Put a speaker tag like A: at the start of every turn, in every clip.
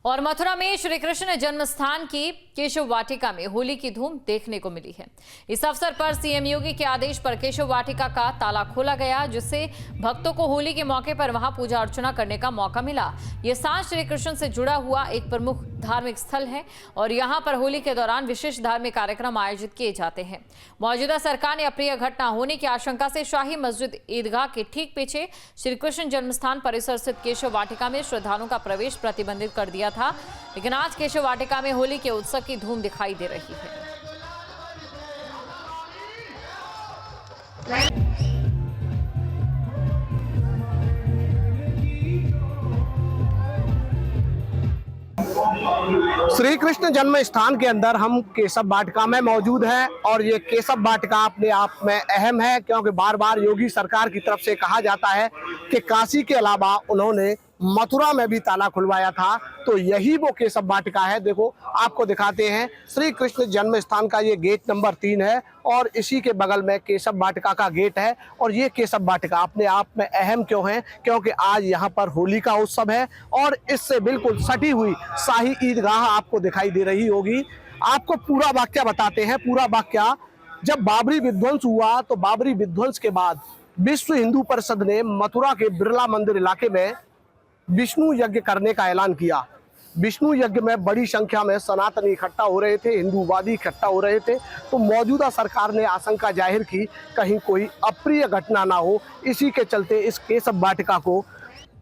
A: और मथुरा में श्री कृष्ण जन्म स्थान की केशव वाटिका में होली की धूम देखने को मिली है। इस अवसर पर सीएम योगी के आदेश पर केशव वाटिका का ताला खोला गया, जिससे भक्तों को होली के मौके पर वहां पूजा अर्चना करने का मौका मिला। ये स्थान श्री कृष्ण से जुड़ा हुआ एक प्रमुख धार्मिक स्थल है और यहाँ पर होली के दौरान विशेष धार्मिक कार्यक्रम आयोजित किए जाते हैं। मौजूदा सरकार ने अप्रिय घटना होने की आशंका से शाही मस्जिद ईदगाह के ठीक पीछे श्री कृष्ण जन्मस्थान परिसर स्थित केशव वाटिका में श्रद्धालुओं का प्रवेश प्रतिबंधित कर दिया था, लेकिन आज केशव वाटिका में होली के उत्सव की धूम दिखाई दे रही है।
B: श्री कृष्ण जन्म स्थान के अंदर हम केशव वाटिका में मौजूद हैं और ये केशव वाटिका अपने आप में अहम है, क्योंकि बार बार योगी सरकार की तरफ से कहा जाता है कि काशी के अलावा उन्होंने मथुरा में भी ताला खुलवाया था, तो यही वो केशव वाटिका है। देखो आपको दिखाते हैं, श्री कृष्ण जन्म स्थान का ये गेट नंबर 3 है और इसी के बगल में केशव वाटिका का गेट है। और ये केशव वाटिका अपने आप में अहम क्यों है, क्योंकि आज यहाँ पर होली का उत्सव है और इससे बिल्कुल सटी हुई शाही ईदगाह आपको दिखाई दे रही होगी। आपको पूरा वाक्य बताते हैं। पूरा वाक्य, जब बाबरी विध्वंस हुआ तो बाबरी विध्वंस के बाद विश्व हिंदू परिषद ने मथुरा के बिरला मंदिर इलाके में विष्णु यज्ञ करने का ऐलान किया। विष्णु यज्ञ में बड़ी संख्या में सनातनी इकट्ठा हो रहे थे, हिंदूवादी इकट्ठा हो रहे थे, तो मौजूदा सरकार ने आशंका जाहिर की कहीं कोई अप्रिय घटना ना हो। इसी के चलते इस केशव वाटिका को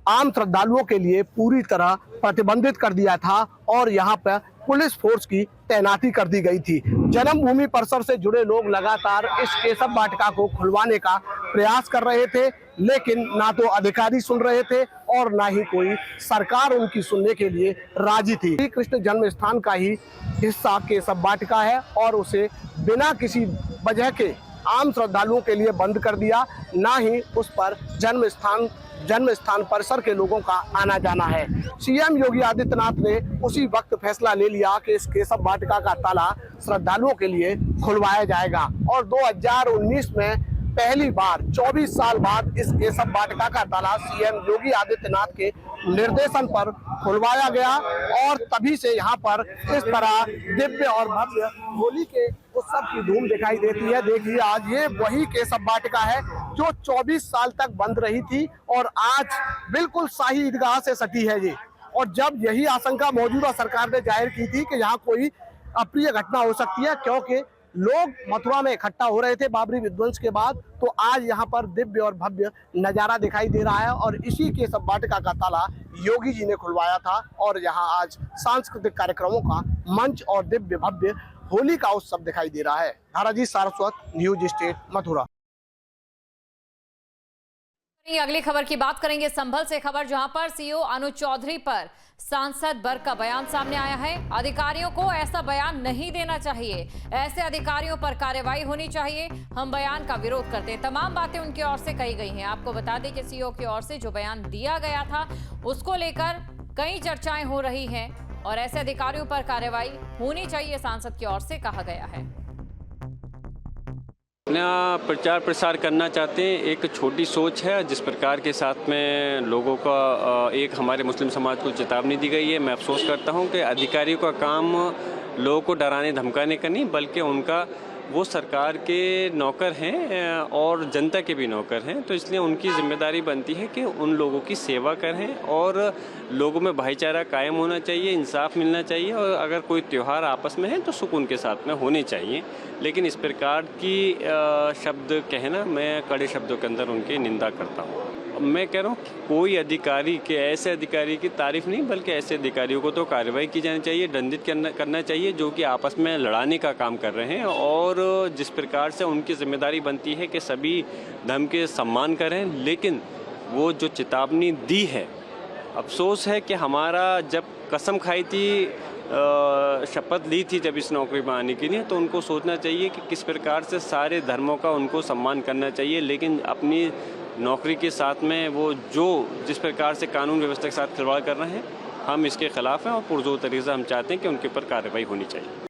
B: आम श्रद्धालुओं के लिए पूरी तरह प्रतिबंधित कर दिया था और यहाँ पर पुलिस फोर्स की तैनाती कर दी गई थी। जन्मभूमि परिसर से जुड़े लोग लगातार इस केशव वाटिका को खुलवाने का प्रयास कर रहे थे, लेकिन ना तो अधिकारी सुन रहे थे और ना ही कोई सरकार उनकी सुनने के लिए राजी थी। श्री कृष्ण जन्म स्थान का ही हिस्सा केशव वाटिका है और उसे बिना किसी वजह के आम श्रद्धालुओं के लिए बंद कर दिया, ना ही उस पर जन्म स्थान परिसर के लोगों का आना जाना है। सीएम योगी आदित्यनाथ ने उसी वक्त फैसला ले लिया कि इस केशव वाटिका का ताला श्रद्धालुओं के लिए खुलवाया जाएगा और 2019 में पहली बार 24 साल बाद इस केशव वाटिका का ताला सीएम योगी आदित्यनाथ के निर्देशन पर खुलवाया गया और तभी से यहाँ पर इस तरह दिव्य और भव्य होली के उत्सव की धूम दिखाई देती है। देखिए, आज ये वही केशव वाटिका है जो 24 साल तक बंद रही थी और आज बिल्कुल शाही ईदगाह से सटी है ये। और जब यही आशंका मौजूदा सरकार ने जाहिर की थी कि यहाँ कोई अप्रिय घटना हो सकती है, क्योंकि लोग मथुरा में इकट्ठा हो रहे थे बाबरी विध्वंस के बाद, तो आज यहाँ पर दिव्य और भव्य नजारा दिखाई दे रहा है और इसी केशव वाटिका का ताला योगी जी ने खुलवाया था और यहाँ आज सांस्कृतिक कार्यक्रमों का मंच और दिव्य भव्य होली का उत्सव दिखाई दे रहा है। धाराजी सारस्वत, न्यूज स्टेट, मथुरा।
A: अगली खबर की बात करेंगे संभल से खबर, जहां पर सीओ अनुज चौधरी पर सांसद वर्ग का बयान सामने आया है। अधिकारियों को ऐसा बयान नहीं देना चाहिए, ऐसे अधिकारियों पर कार्रवाई होनी चाहिए। हम बयान का विरोध करते हैं। तमाम बातें उनकी ओर से कही गई हैं। आपको बता दें कि सीओ की ओर से जो बयान दिया गया था उसको लेकर कई चर्चाएं हो रही हैं और ऐसे अधिकारियों पर कार्रवाई होनी चाहिए, सांसद की ओर से कहा गया है।
C: अपना प्रचार प्रसार करना चाहते हैं। एक छोटी सोच है जिस प्रकार के साथ में लोगों का एक हमारे मुस्लिम समाज को चेतावनी दी गई है। मैं अफसोस करता हूं कि अधिकारियों का काम लोगों को डराने धमकाने का नहीं, बल्कि उनका वो सरकार के नौकर हैं और जनता के भी नौकर हैं, तो इसलिए उनकी जिम्मेदारी बनती है कि उन लोगों की सेवा करें और लोगों में भाईचारा कायम होना चाहिए, इंसाफ मिलना चाहिए और अगर कोई त्यौहार आपस में है तो सुकून के साथ में होने चाहिए। लेकिन इस प्रकार की शब्द कहना, मैं कड़े शब्दों के अंदर उनकी निंदा करता हूँ। मैं कह रहा हूँ कोई अधिकारी के ऐसे अधिकारी की तारीफ नहीं, बल्कि ऐसे अधिकारियों को तो कार्रवाई की जानी चाहिए, दंडित करना चाहिए जो कि आपस में लड़ाने का काम कर रहे हैं और जिस प्रकार से उनकी जिम्मेदारी बनती है कि सभी धर्म के सम्मान करें। लेकिन वो जो चेतावनी दी है, अफसोस है कि हमारा जब कसम खाई थी, शपथ ली थी जब इस नौकरी में आने के लिए, तो उनको सोचना चाहिए कि किस प्रकार से सारे धर्मों का उनको सम्मान करना चाहिए, लेकिन अपनी नौकरी के साथ में वो जिस प्रकार से कानून व्यवस्था के साथ खिलवाड़ कर रहे हैं, हम इसके खिलाफ हैं और पुरजोर तरीके से हम चाहते हैं कि उनके ऊपर कार्रवाई होनी चाहिए।